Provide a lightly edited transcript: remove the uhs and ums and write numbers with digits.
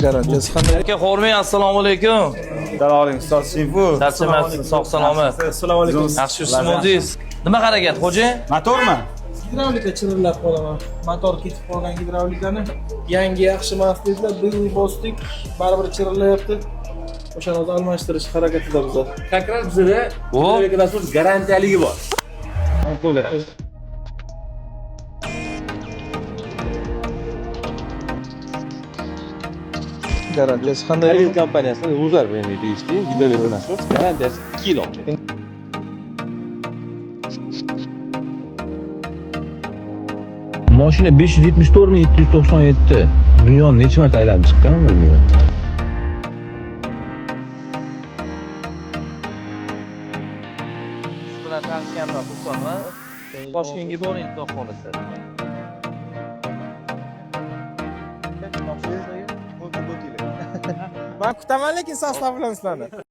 Garantiyasi qanday? Aka Xormay, assalomu alaykum. Daloling ustoz Shifu. Charchamayapsiz, sog' salomat. Assalomu alaykum. Yaxshi sizdingiz. Nima harakat, xo'ja? Motormi? Gidravlika chirillab qolaman. Motor ketib qolgan gidravlikani yangi yaxshi emas dedilar. Bir yil bosdik, baribir chirillayapti. O'shani o'zi almashtirish harakatida biz. Как раз bizda gidravlikadan garantiyaligi bor. Garantiyasi qanday? Avil kompaniyasining Uzar brendi deyishdi. Gidravlikadan garantiyasi 2 yil oldi. Mashina 574 mi 797? Dunyoni necha marta aylanib chiqqan bilmayman. Siz bilan tanishganman, xursandman. Toshkentga boring, xudo xolisa. Men kutaman, lekin sostav bilan sizlarni.